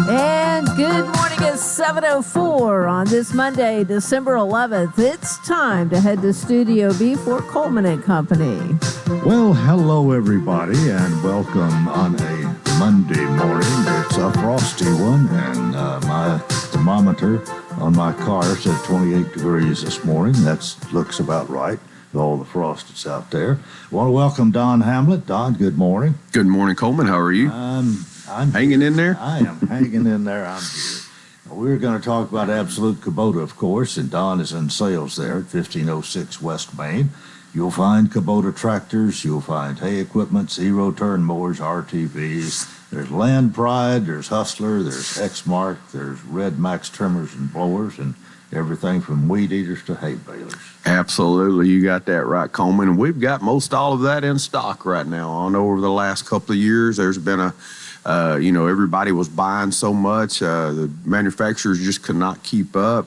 And good morning. It's 7:04 on this Monday, December 11th. It's time to head to Studio B for Coleman and Company. Well, hello, everybody, and welcome on a Monday morning. It's a frosty one, and my thermometer on my car said 28 degrees this morning. That looks about right with all the frost that's out there. I want to welcome Don Hamlet. Don, good morning. Good morning, Coleman. How are you? I'm hanging in there? I am hanging in there. I'm here. We're going to talk about Absolute Kubota, of course, and Don is in sales there at 1506 West Main. You'll find Kubota tractors. You'll find hay equipment, zero-turn mowers, RTVs. There's Land Pride, there's Hustler, there's X-Mark, there's Red Max trimmers and blowers, and everything from weed eaters to hay balers. Absolutely. You got that right, Coleman. And we've got most all of that in stock right now. I know over the last couple of years, there's been everybody was buying so much. The manufacturers just could not keep up.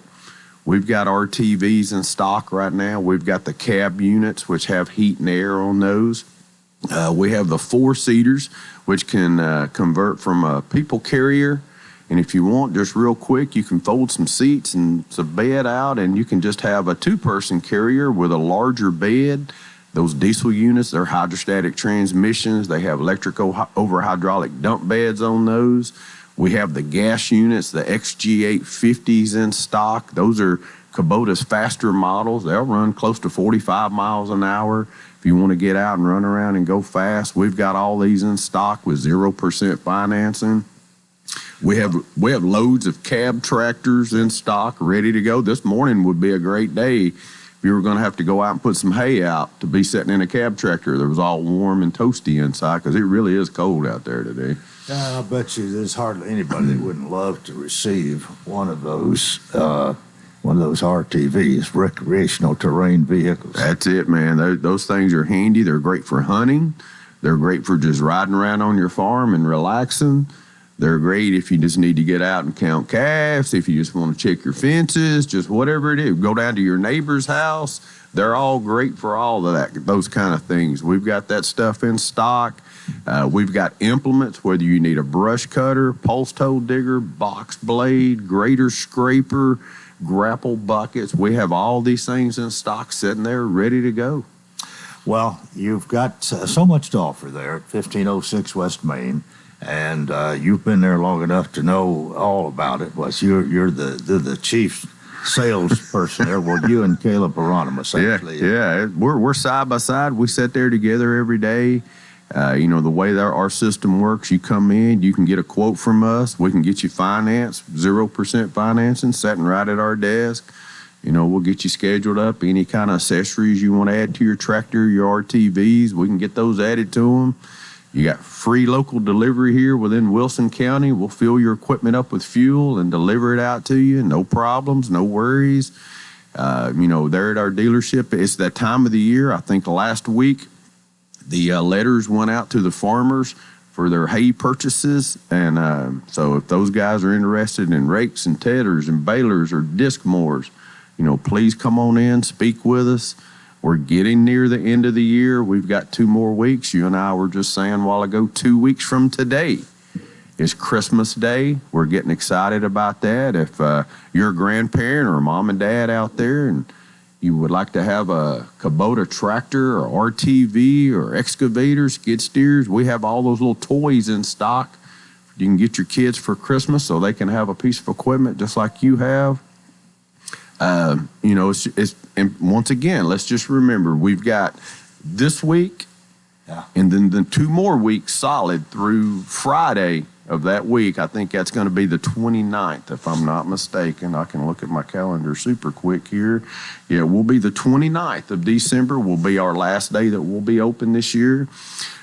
We've got RTVs in stock right now. We've got the cab units, which have heat and air on those. We have the four-seaters, which can convert from a people carrier. And if you want, just real quick, you can fold some seats and some bed out, and you can just have a two-person carrier with a larger bed. Those diesel units, they're hydrostatic transmissions. They have electric over hydraulic dump beds on those. We have the gas units, the XG850s in stock. Those are Kubota's faster models. They'll run close to 45 miles an hour. If you want to get out and run around and go fast, we've got all these in stock with 0% financing. We have loads of cab tractors in stock ready to go. This morning would be a great day if you were going to have to go out and put some hay out to be sitting in a cab tractor that was all warm and toasty inside, because it really is cold out there today. I bet you there's hardly anybody that wouldn't love to receive one of those RTVs, recreational terrain vehicles. That's it, man. Those things are handy. They're great for hunting. They're great for just riding around on your farm and relaxing. They're great if you just need to get out and count calves, if you just want to check your fences, just whatever it is. Go down to your neighbor's house. They're all great for all of that, those kind of things. We've got that stuff in stock. We've got implements, whether you need a brush cutter, pulse toe digger, box blade, grater scraper, grapple buckets. We have all these things in stock sitting there ready to go. Well, you've got so much to offer there at 1506 West Main. And you've been there long enough to know all about it. Well, you're the chief salesperson there. Well, you and Caleb Hieronymus, actually. Yeah. We're side by side. We sit there together every day. The way that our system works, you come in, you can get a quote from us. We can get you financed, 0% financing, sitting right at our desk. We'll get you scheduled up. Any kind of accessories you want to add to your tractor, your RTVs, we can get those added to them. You got free local delivery here within Wilson County. We'll fill your equipment up with fuel and deliver it out to you. No problems, no worries. There at our dealership, it's that time of the year. I think last week, the letters went out to the farmers for their hay purchases. And so if those guys are interested in rakes and teders and balers or disc mowers, please come on in, speak with us. We're getting near the end of the year. We've got 2 more weeks. You and I were just saying a while ago, 2 weeks from today is Christmas Day. We're getting excited about that. If you're a grandparent or a mom and dad out there and you would like to have a Kubota tractor or RTV or excavator, skid steers, we have all those little toys in stock. You can get your kids for Christmas so they can have a piece of equipment just like you have. And once again, let's just remember, we've got this week and then the 2 more weeks solid through Friday of that week. I think that's going to be the 29th, if I'm not mistaken. I can look at my calendar super quick here. Yeah, it will be the 29th of December will be our last day that we'll be open this year.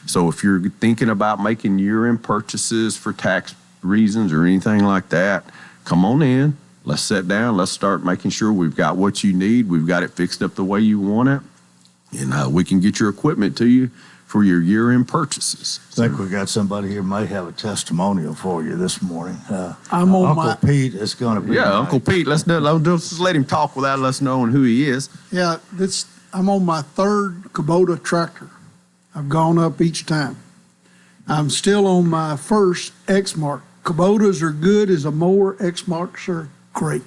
So if you're thinking about making year-end purchases for tax reasons or anything like that, come on in. Let's sit down. Let's start making sure we've got what you need. We've got it fixed up the way you want it. And we can get your equipment to you for your year-end purchases. I think we got somebody here may have a testimonial for you this morning. I'm on Uncle Pete is going to be. Yeah, Uncle Pete. Let's just let him talk without us knowing who he is. Yeah, I'm on my 3rd Kubota tractor. I've gone up each time. I'm still on my first X-Mark Kubotas are good as a mower. X-Marks are great.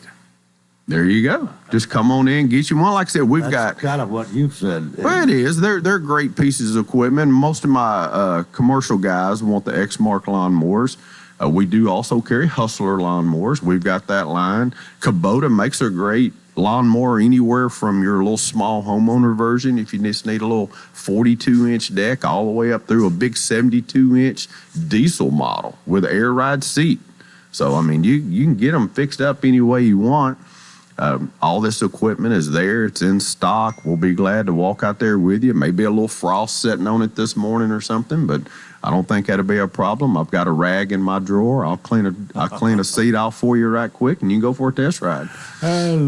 There you go. Just come on in, get you one. Like I said, we've That's got kind of what you've said. Well, it is. They're great pieces of equipment. Most of my commercial guys want the X-Mark lawnmowers. We do also carry Hustler lawnmowers. We've got that line. Kubota makes a great lawnmower anywhere from your little small homeowner version, if you just need a little 42-inch deck, all the way up through a big 72-inch diesel model with an air ride seat. So, I mean, you can get them fixed up any way you want. All this equipment is there. It's in stock. We'll be glad to walk out there with you. Maybe a little frost sitting on it this morning or something, but I don't think that'll be a problem. I've got a rag in my drawer. I'll clean a seat off for you right quick, and you can go for a test ride. And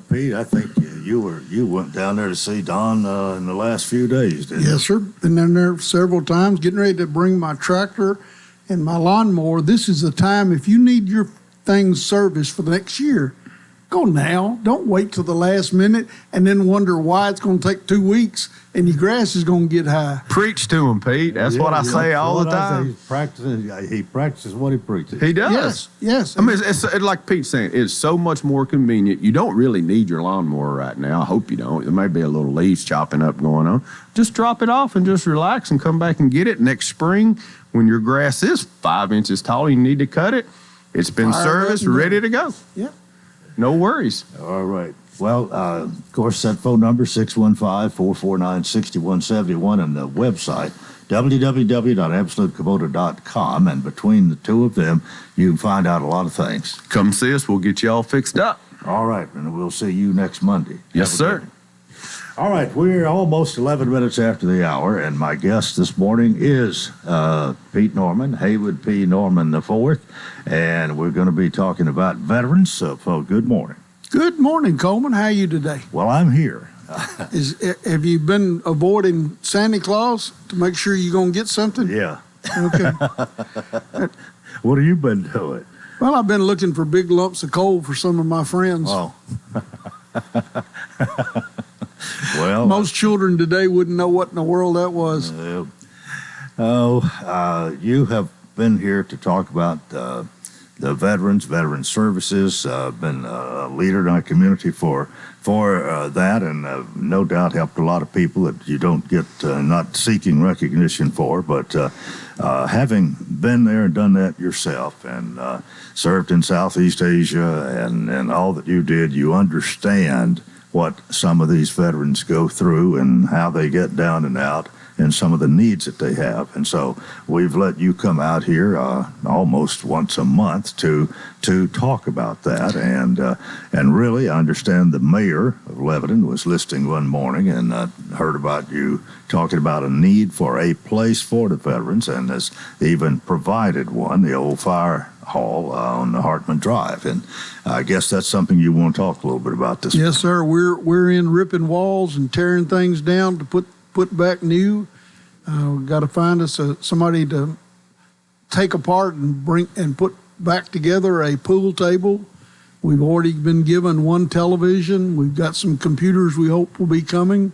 Pete, I think you went down there to see Don in the last few days, didn't you? Yes, sir. Been down there several times, getting ready to bring my tractor and my lawnmower. This is the time, if you need your things serviced for the next year, go now. Don't wait till the last minute and then wonder why it's going to take 2 weeks and your grass is going to get high. Preach to him, Pete. That's what I say all the time. He practices what he preaches. He does. Yes. I mean, it's like Pete's saying, it's so much more convenient. You don't really need your lawnmower right now. I hope you don't. There may be a little leaves chopping up going on. Just drop it off and just relax and come back and get it next spring when your grass is 5 inches tall. You need to cut it. It's been serviced, ready to go. Yep. No worries. All right. Well, of course, that phone number, 615-449-6171, and the website, www.absolutekubota.com. And between the two of them, you can find out a lot of things. Come see us. We'll get you all fixed up. All right. And we'll see you next Monday. Yes, sir. All right. We're almost 11 minutes after the hour, and my guest this morning is Pete Norman, Haywood P. Norman IV, and we're going to be talking about veterans. So, good morning. Good morning, Coleman. How are you today? Well, I'm here. Have you been avoiding Santa Claus to make sure you're going to get something? Yeah. Okay. What have you been doing? Well, I've been looking for big lumps of coal for some of my friends. Oh. Well, most children today wouldn't know what in the world that was. You have been here to talk about the veteran services. Been a leader in our community for that, and no doubt helped a lot of people that you don't get not seeking recognition for, but having been there and done that yourself, and served in Southeast Asia, and all that you did, you understand what some of these veterans go through and how they get down and out and some of the needs that they have. And so we've let you come out here almost once a month to talk about that. And really, I understand the mayor of Lebanon was listening one morning and heard about you talking about a need for a place for the veterans, and has even provided one, the old fire hall on the Hartman Drive. And I guess that's something you want to talk a little bit about this. Yes, sir. We're in ripping walls and tearing things down to put back new. We've got to find us somebody to take apart and put back together a pool table. We've already been given one television. We've got some computers we hope will be coming.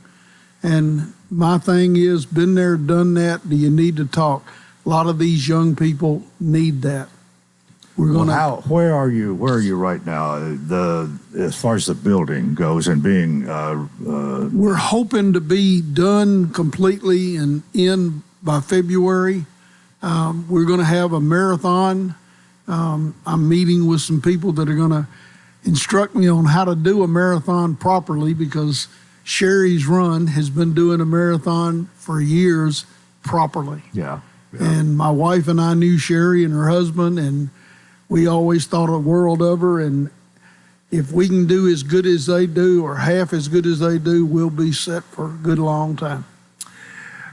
And my thing is, been there, done that. Do you need to talk? A lot of these young people need that. Where are you right now? As far as the building goes and being, we're hoping to be done completely and in by February. We're going to have a marathon. I'm meeting with some people that are going to instruct me on how to do a marathon properly, because Sherry's Run has been doing a marathon for years properly. Yeah. And my wife and I knew Sherry and her husband, and we always thought a world of her, and if we can do as good as they do or half as good as they do, we'll be set for a good long time.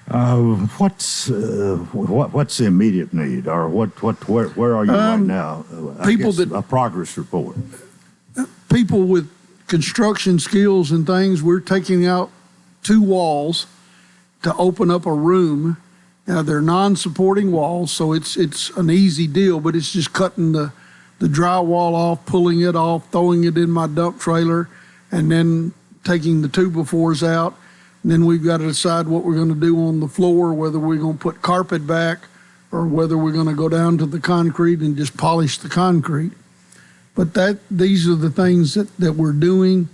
What's the immediate need, or where are you right now? A progress report. People with construction skills and things, we're taking out 2 walls to open up a room. Now, they're non-supporting walls, so it's an easy deal, but it's just cutting the drywall off, pulling it off, throwing it in my dump trailer, and then taking the 2x4s out. And then we've got to decide what we're going to do on the floor, whether we're going to put carpet back or whether we're going to go down to the concrete and just polish the concrete. But these are the things that we're doing.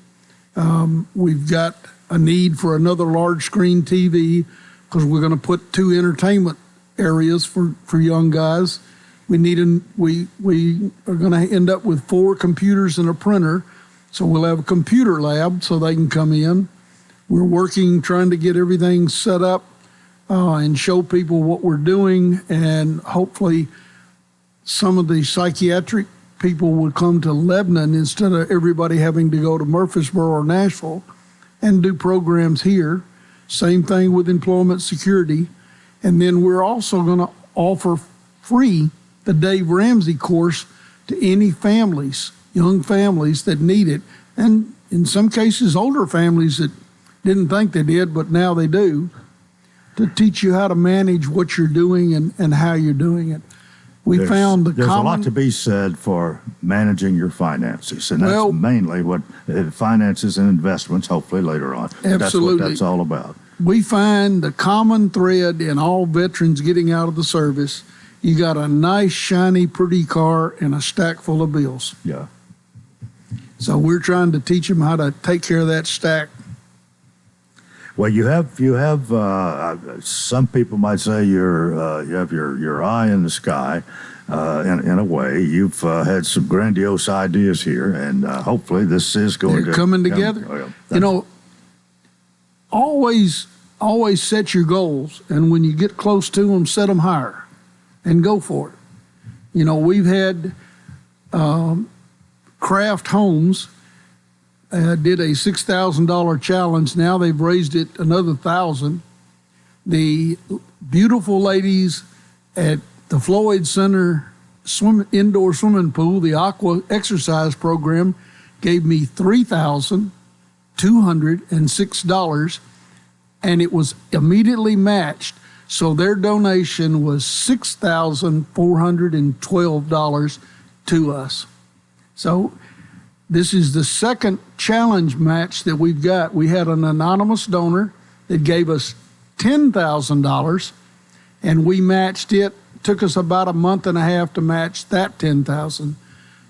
We've got a need for another large screen TV because we're going to put 2 entertainment areas for young guys. We are going to end up with 4 computers and a printer, so we'll have a computer lab so they can come in. We're working, trying to get everything set up and show people what we're doing, and hopefully some of the psychiatric people would come to Lebanon instead of everybody having to go to Murfreesboro or Nashville and do programs here. Same thing with employment security. And then we're also going to offer free the Dave Ramsey course to any families, young families that need it, and in some cases older families that didn't think they did, but now they do, to teach you how to manage what you're doing and how you're doing it. There's a lot to be said for managing your finances, and that's mainly what finances and investments, hopefully later on. Absolutely. That's what that's all about. We find the common thread in all veterans getting out of the service. You got a nice, shiny, pretty car and a stack full of bills. Yeah. So we're trying to teach them how to take care of that stack. Well, you have some people might say you have your eye in the sky. In a way, you've had some grandiose ideas here, and hopefully this is going to coming together. Always set your goals, and when you get close to them, set them higher, and go for it. We've had Craft Homes. Did a $6,000 challenge. Now they've raised it another $1,000. The beautiful ladies at the Floyd Center indoor swimming pool, the Aqua Exercise Program, gave me $3,206, and it was immediately matched. So their donation was $6,412 to us. So this is the second challenge match that we've got. We had an anonymous donor that gave us $10,000, and we matched it. Took us about a month and a half to match that $10,000.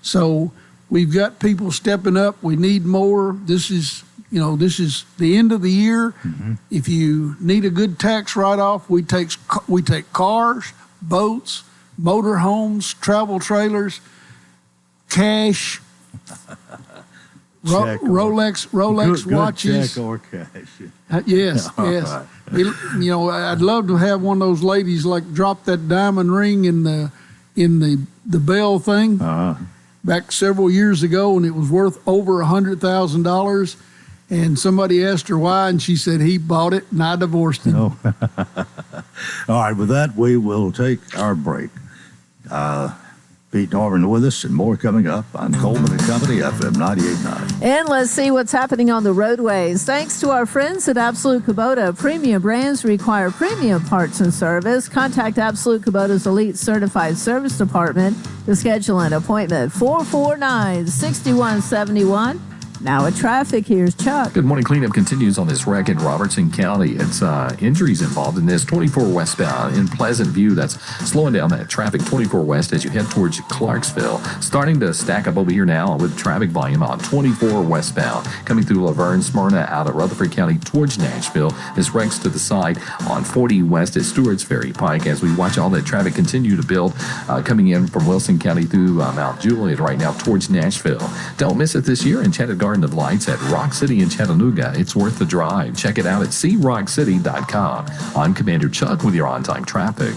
So we've got people stepping up. We need more. This is the end of the year. Mm-hmm. If you need a good tax write-off, we take cars, boats, motor homes, travel trailers, cash. Rolex good watches. Check or cash. Yes. Right. I'd love to have one of those ladies drop that diamond ring in the bell thing back several years ago, and it was worth over $100,000. And somebody asked her why, and she said he bought it, and I divorced him. Oh. All right, with that, we will take our break. Pete Norman with us, and more coming up on Coleman & Company, FM 98.9. And let's see what's happening on the roadways. Thanks to our friends at Absolute Kubota, premium brands require premium parts and service. Contact Absolute Kubota's Elite Certified Service Department to schedule an appointment. 449-6171. Now at traffic, here's Chuck. Good morning. Cleanup continues on this wreck in Robertson County. It's injuries involved in this. 24 westbound in Pleasant View. That's slowing down that traffic 24 west as you head towards Clarksville. Starting to stack up over here now with traffic volume on 24 westbound. Coming through Laverne, Smyrna, out of Rutherford County towards Nashville. This wreck's to the side on 40 west at Stewart's Ferry Pike as we watch all that traffic continue to build coming in from Wilson County through Mount Juliet right now towards Nashville. Don't miss it this year. Enchanted Garden of Lights at Rock City in Chattanooga. It's worth the drive. Check it out at crockcity.com. I'm Commander Chuck with your on-time traffic.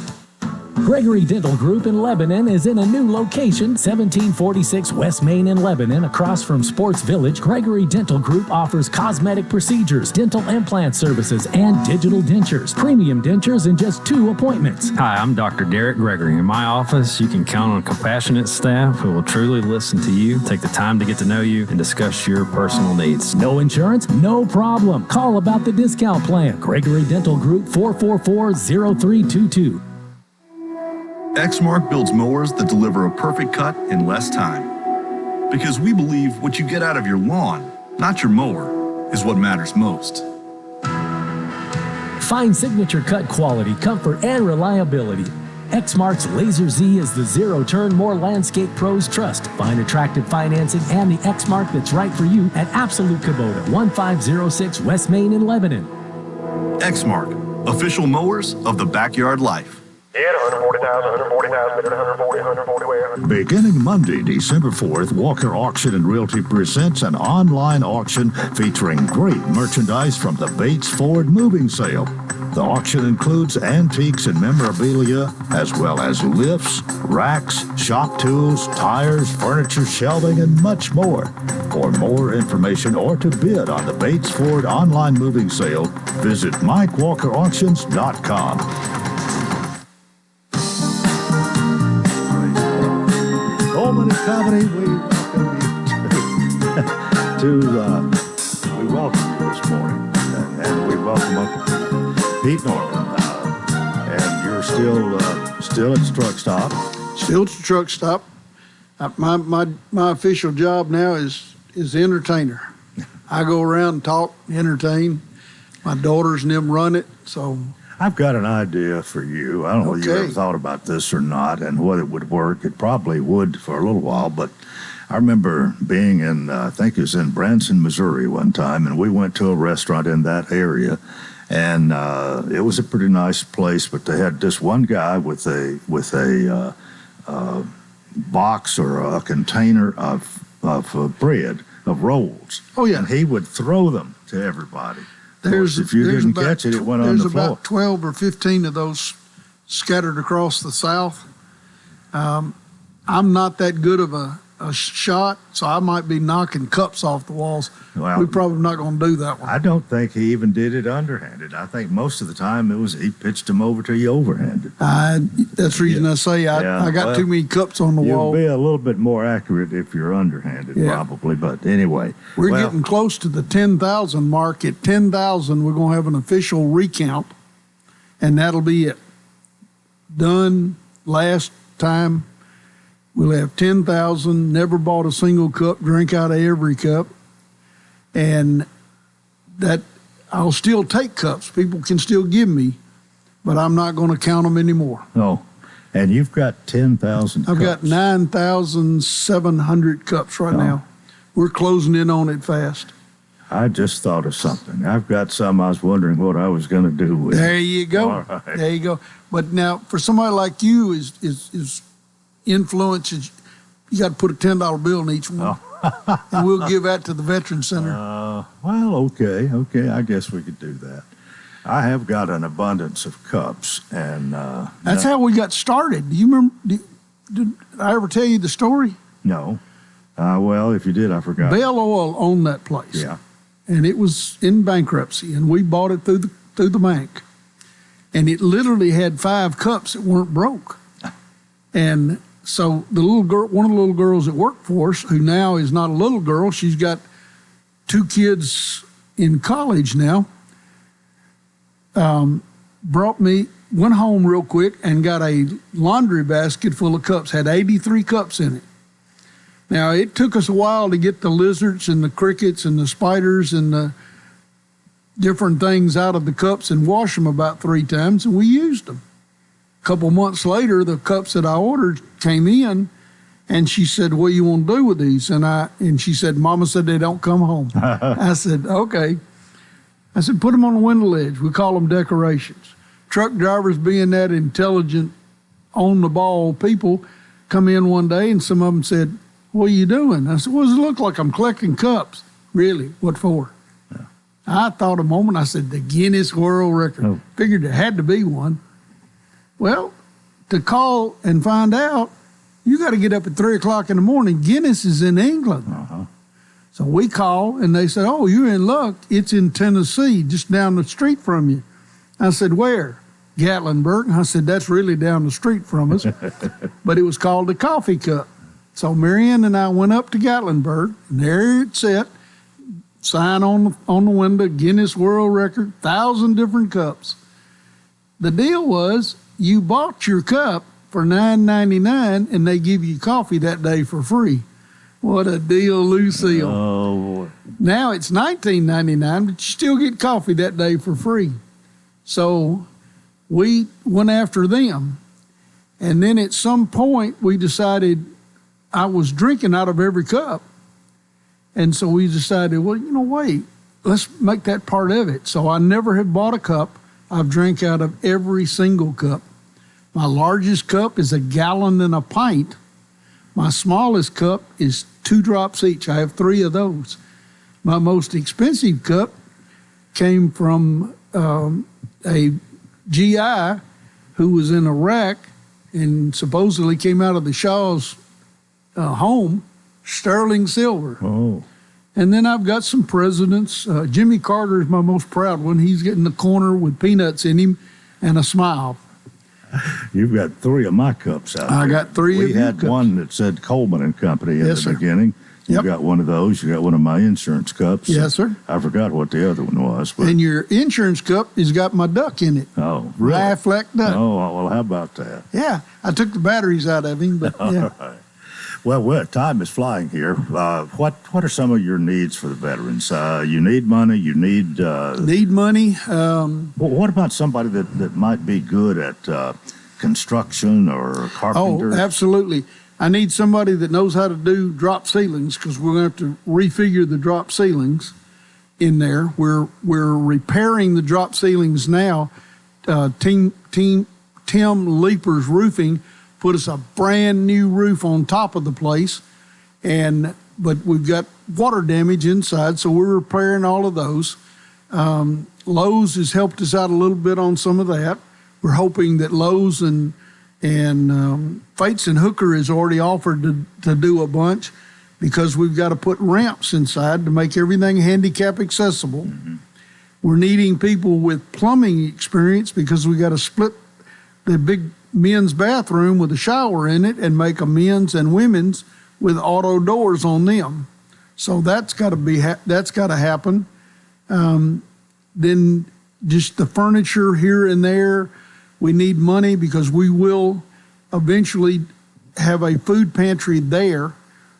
Gregory Dental Group in Lebanon is in a new location, 1746 West Main in Lebanon, across from Sports Village. Gregory Dental Group offers cosmetic procedures, dental implant services, and digital dentures. Premium dentures in just 2 appointments. Hi, I'm Dr. Derek Gregory. In my office, you can count on compassionate staff who will truly listen to you, take the time to get to know you, and discuss your personal needs. No insurance? No problem. Call about the discount plan. Gregory Dental Group, 444-0322. Exmark builds mowers that deliver a perfect cut in less time. Because we believe what you get out of your lawn, not your mower, is what matters most. Find signature cut quality, comfort, and reliability. Exmark's Laser Z is the zero-turn more landscape pros trust. Find attractive financing and the Exmark that's right for you at Absolute Kubota, 1506 West Main in Lebanon. Exmark, official mowers of the backyard life. Beginning Monday, December 4th, Walker Auction and Realty presents an online auction featuring great merchandise from the Bates Ford moving sale. The auction includes antiques and memorabilia, as well as lifts, racks, shop tools, tires, furniture, shelving, and much more. For more information or to bid on the Bates Ford online moving sale, visit MikeWalkerAuctions.com. Coleman and Company, we welcome you this morning, and we welcome Uncle Pete Norman, and you're still at the truck stop. Still at the truck stop. My official job now is entertainer. I go around and talk, entertain. My daughters and them run it, so. I've got an idea for you. I don't know if you ever thought about this or not and what it would work. It probably would for a little while, but I remember being in, I think it was in Branson, Missouri one time, and we went to a restaurant in that area, and it was a pretty nice place, but they had this one guy with a box or a container of bread, of rolls. Oh, yeah. And he would throw them to everybody. If you there's didn't about catch it, it went on the floor. There's about 12 or 15 of those scattered across the South. I'm not that good of a shot, so I might be knocking cups off the walls. Well, we're probably not going to do that one. I don't think he even did it underhanded. I think most of the time he pitched them over to you overhanded. That's the reason I say I got too many cups on the wall. You'll be a little bit more accurate if you're underhanded, probably. But anyway. We're getting close to the 10,000 mark. At 10,000, we're going to have an official recount, and that'll be it. Done last time. We'll have 10,000, never bought a single cup, drink out of every cup. And that I'll still take cups. People can still give me, but I'm not going to count them anymore. Oh, and you've got 10,000 cups. I've got 9,700 cups right now. We're closing in on it fast. I just thought of something. I've got some I was wondering what I was going to do with. There you go. All right. There you go. But now, for somebody like you, is influence, you got to put a $10 bill in each one. And we'll give that to the Veteran Center. Well, okay. I guess we could do that. I have got an abundance of cups, and that's how we got started. Do you remember? Did I ever tell you the story? No. Well, if you did, I forgot. Bell Oil owned that place. Yeah. And it was in bankruptcy, and we bought it through the bank. And it literally had 5 cups that weren't broke. And so the little girl, one of the little girls that worked for us, who now is not a little girl, she's got 2 kids in college now, went home real quick and got a laundry basket full of cups, had 83 cups in it. Now, it took us a while to get the lizards and the crickets and the spiders and the different things out of the cups and wash them about 3 times, and we used them. A couple months later, the cups that I ordered came in, and she said, "What do you want to do with these?" And she said, "Mama said they don't come home." I said, "Okay." I said, "Put them on the window ledge. We call them decorations." Truck drivers, being that intelligent, on-the-ball people, come in one day, and some of them said, "What are you doing?" I said, "Well, does it look like I'm collecting cups?" "Really? What for?" Yeah. I thought a moment. I said, "The Guinness World Record." Oh. Figured there had to be one. Well, to call and find out, you got to get up at 3 o'clock in the morning. Guinness is in England. Uh-huh. So we call, and they said, "Oh, you're in luck. It's in Tennessee, just down the street from you." I said, "Where?" "Gatlinburg." I said, "That's really down the street from us." But it was called the coffee cup. So Marianne and I went up to Gatlinburg, and there it sat, sign on the window, Guinness World Record, 1,000 different cups. The deal was, you bought your cup for $9.99, and they give you coffee that day for free. What a deal, Lucille. Oh, boy. Now it's $19.99, but you still get coffee that day for free. So we went after them, And then at some point, we decided I was drinking out of every cup. And so we decided, well, wait, let's make that part of it. So I never have bought a cup. I've drank out of every single cup. My largest cup is 1.5 gallons. My smallest cup is 2 drops each. I have 3 of those. My most expensive cup came from a GI who was in Iraq and supposedly came out of the Shah's home, sterling silver. Oh. And then I've got some presidents. Jimmy Carter is my most proud one. He's getting the corner with peanuts in him and a smile. You've got 3 of my cups out there. I got 3 of your We had cups. one that said Coleman and Company in Yes, the sir. beginning. You Yep. got one of those. You got one of my insurance cups. Yes, sir. I forgot what the other one was. But, And your insurance cup has got my duck in it. oh, really? Lifelike duck. Oh, well, how about that? Yeah, I took the batteries out of him, but yeah. All right. Well, time is flying here. What are some of your needs for the veterans? You need money. You need. Need money. What about somebody that might be good at construction or carpenter? Oh, absolutely. I need somebody that knows how to do drop ceilings because we're going to have to refigure the drop ceilings in there. We're repairing the drop ceilings now. Tim Leaper's Roofing put us a brand new roof on top of the place, but we've got water damage inside, so we're repairing all of those. Lowe's has helped us out a little bit on some of that. We're hoping that Lowe's and Fates and Hooker has already offered to do a bunch because we've got to put ramps inside to make everything handicap accessible. Mm-hmm. We're needing people with plumbing experience because we got to split the big men's bathroom with a shower in it and make a men's and women's with auto doors on them. So that's got to happen. Then just the furniture here and there. We need money because we will eventually have a food pantry there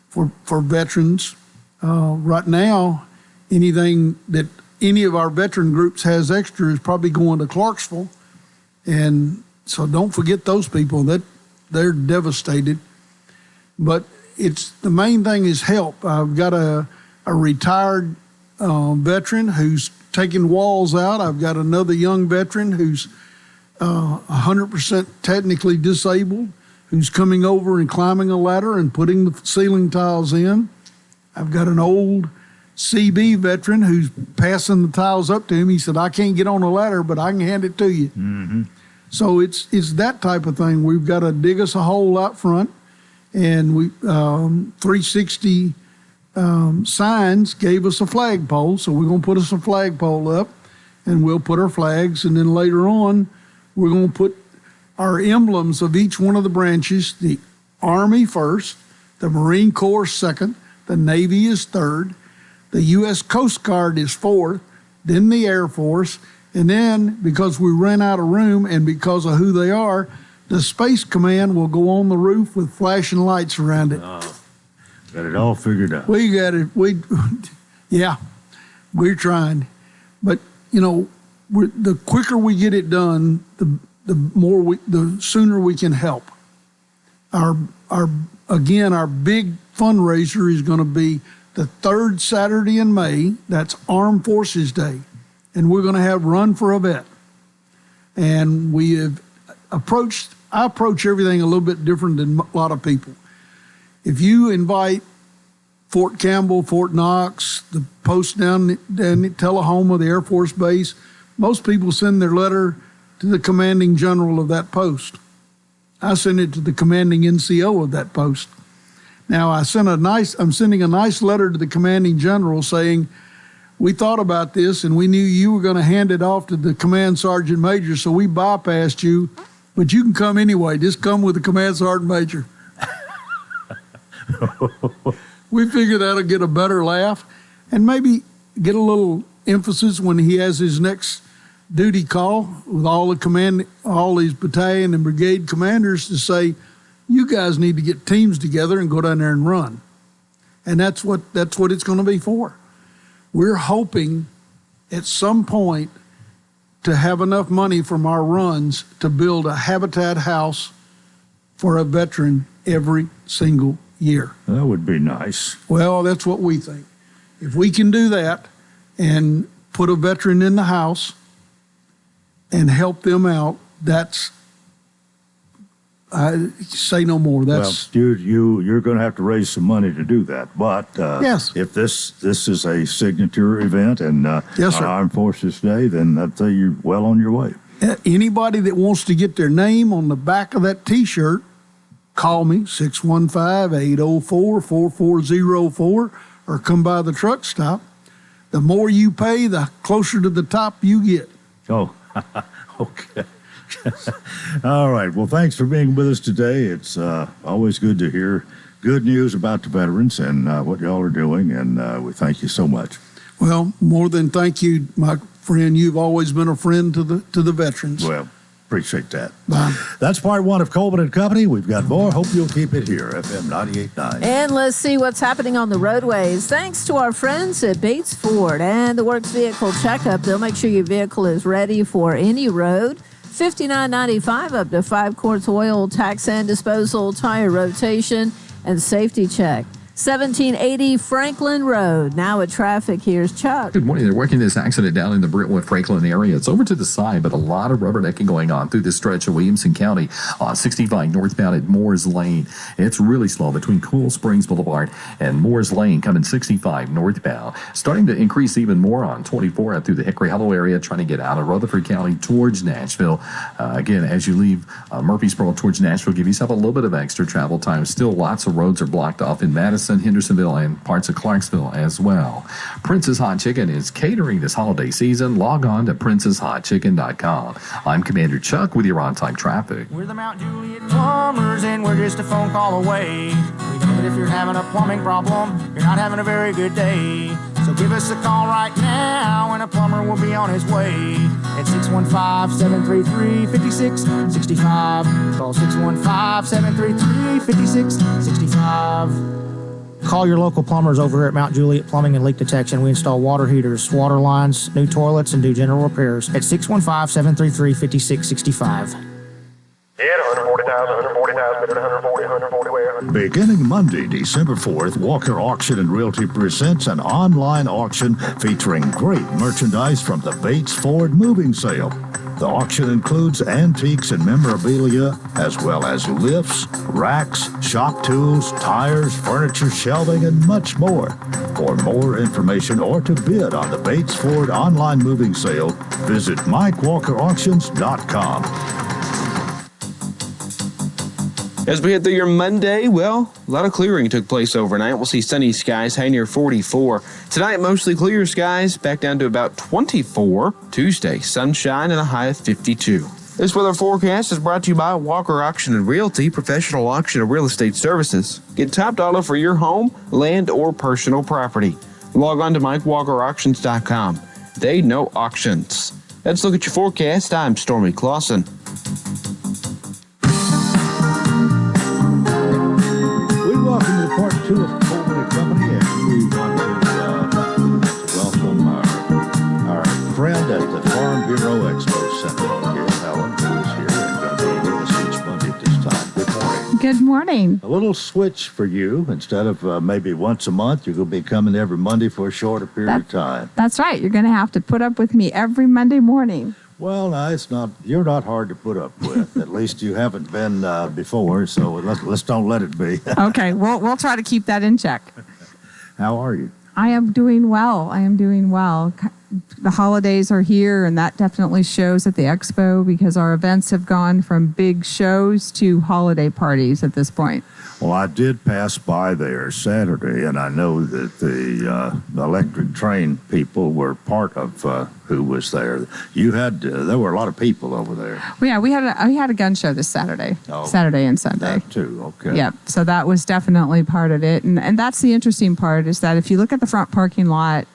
for veterans. Right now, anything that any of our veteran groups has extra is probably going to Clarksville. And so don't forget those people. They're devastated. But the main thing is help. I've got a retired veteran who's taking walls out. I've got another young veteran who's 100% technically disabled, who's coming over and climbing a ladder and putting the ceiling tiles in. I've got an old CB veteran who's passing the tiles up to him. He said, I can't get on a ladder, but I can hand it to you. Mm-hmm. So it's that type of thing. We've got to dig us a hole out front, and we 360 Signs gave us a flagpole, so we're going to put us a flagpole up, and we'll put our flags, and then later on, we're going to put our emblems of each one of the branches, the Army first, the Marine Corps second, the Navy is third, the U.S. Coast Guard is fourth, then the Air Force, and then because we ran out of room and because of who they are, the Space Command will go on the roof with flashing lights around it. Got it all figured out. We got it. Yeah, we're trying. But, the quicker we get it done, the sooner we can help. Our big fundraiser is going to be the third Saturday in May. That's Armed Forces Day. And we're going to have Run for a Vet. And I approach everything a little bit different than a lot of people. If you invite Fort Campbell, Fort Knox, the post down at Tullahoma, the Air Force Base, most people send their letter to the commanding general of that post. I send it to the commanding NCO of that post. Now, I'm sending a nice letter to the commanding general saying, we thought about this and we knew you were going to hand it off to the command sergeant major, so we bypassed you, but you can come anyway. Just come with the command sergeant major. We figure that'll get a better laugh and maybe get a little emphasis when he has his next duty call with all these battalion and brigade commanders to say, you guys need to get teams together and go down there and run. And that's what it's going to be for. We're hoping at some point to have enough money from our runs to build a habitat house for a veteran every single year. That would be nice. Well, that's what we think. If we can do that and put a veteran in the house and help them out, that's, I say no more. That's you're going to have to raise some money to do that. But yes, if this is a signature event and yes, sir. Armed Forces Day, then I'd say you're well on your way. Anybody that wants to get their name on the back of that T-shirt, call me, 615-804-4404, or come by the truck stop. The more you pay, the closer to the top you get. Oh, okay. All right. Well, thanks for being with us today. It's always good to hear good news about the veterans and what y'all are doing, and we thank you so much. Well, more than thank you, my friend. You've always been a friend to the veterans. Well, appreciate that. Bye. That's part one of Coleman and Company. We've got more. Hope you'll keep it here, FM 98.9. And let's see what's happening on the roadways. Thanks to our friends at Bates Ford and the Works Vehicle Checkup. They'll make sure your vehicle is ready for any road. $59.95 up to 5 quarts oil, tax and disposal, tire rotation, and safety check. 1780 Franklin Road. Now at traffic, here's Chuck. Good morning. They're working this accident down in the Brentwood-Franklin area. It's over to the side, but a lot of rubbernecking going on through this stretch of Williamson County on 65 northbound at Moores Lane. It's really slow between Cool Springs Boulevard and Moores Lane coming 65 northbound. Starting to increase even more on 24 out through the Hickory Hollow area, trying to get out of Rutherford County towards Nashville. Again, as you leave Murfreesboro towards Nashville, give yourself a little bit of extra travel time. Still, lots of roads are blocked off in Madison, Hendersonville, and parts of Clarksville as well. Princess Hot Chicken is catering this holiday season. Log on to princesshotchicken.com. I'm Commander Chuck with your on-time traffic. We're the Mount Juliet Plumbers, and we're just a phone call away. We know that if you're having a plumbing problem, you're not having a very good day. So give us a call right now, and a plumber will be on his way. At 615-733-5665. Call 615-733-5665. Call your local plumbers over here at Mount Juliet Plumbing and Leak Detection. We install water heaters, water lines, new toilets, and do general repairs at 615-733-5665. Yeah, 140,000. Beginning Monday, December 4th, Walker Auction and Realty presents an online auction featuring great merchandise from the Bates Ford moving sale. The auction includes antiques and memorabilia, as well as lifts, racks, shop tools, tires, furniture, shelving, and much more. For more information or to bid on the Bates Ford online moving sale, visit MikeWalkerAuctions.com. As we head through your Monday, well, a lot of clearing took place overnight. We'll see sunny skies, high near 44. Tonight, mostly clear skies, back down to about 24. Tuesday, sunshine and a high of 52. This weather forecast is brought to you by Walker Auction and Realty, professional auction and real estate services. Get top dollar for your home, land, or personal property. Log on to MikeWalkerAuctions.com. They know auctions. Let's look at your forecast. I'm Stormy Clausen. Welcome to part two of Coleman and Company, and we want to welcome our friend at the Farm Bureau Expo Center, Gail Allen, who is here and going to be with us each Monday at this time. Good morning. Good morning. A little switch for you. Instead of maybe once a month, you're going to be coming every Monday for a shorter period of time. That's right. You're going to have to put up with me every Monday morning. Well, no, it's not. You're not hard to put up with. At least you haven't been before, so let's don't let it be. Okay, we'll try to keep that in check. How are you? I am doing well. The holidays are here, and that definitely shows at the expo because our events have gone from big shows to holiday parties at this point. Well, I did pass by there Saturday, and I know that the electric train people were part of who was there. There were a lot of people over there. Well, yeah, we had a gun show this Saturday, Saturday and Sunday. That too, okay. Yep, so that was definitely part of it, and that's the interesting part is that if you look at the front parking lot,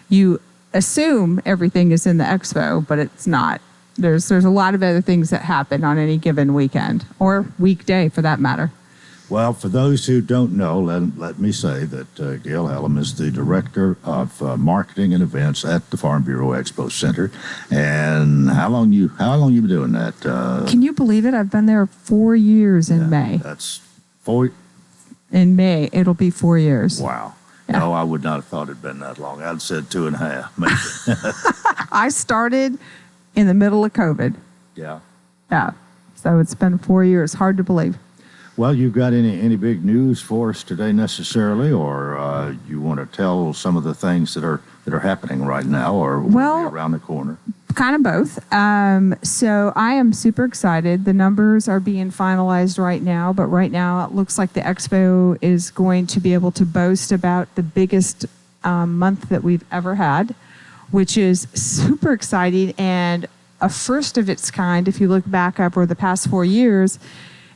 you assume everything is in the expo, but it's not. There's a lot of other things that happen on any given weekend or weekday for that matter. Well, for those who don't know, let me say that Gail Hallam is the Director of Marketing and Events at the Farm Bureau Expo Center. And how long you been doing that? Can you believe it? I've been there 4 years in May. That's 4. In May, it'll be 4 years. Wow. Yeah. No, I would not have thought it'd been that long. I'd said 2.5, maybe. I started in the middle of COVID. Yeah. Yeah. So it's been 4 years. Hard to believe. Well, you got any big news for us today necessarily, or you want to tell some of the things that are happening right now, or will be around the corner? Kind of both. So I am super excited. The numbers are being finalized right now, but right now it looks like the expo is going to be able to boast about the biggest month that we've ever had, which is super exciting and a first of its kind if you look back over the past 4 years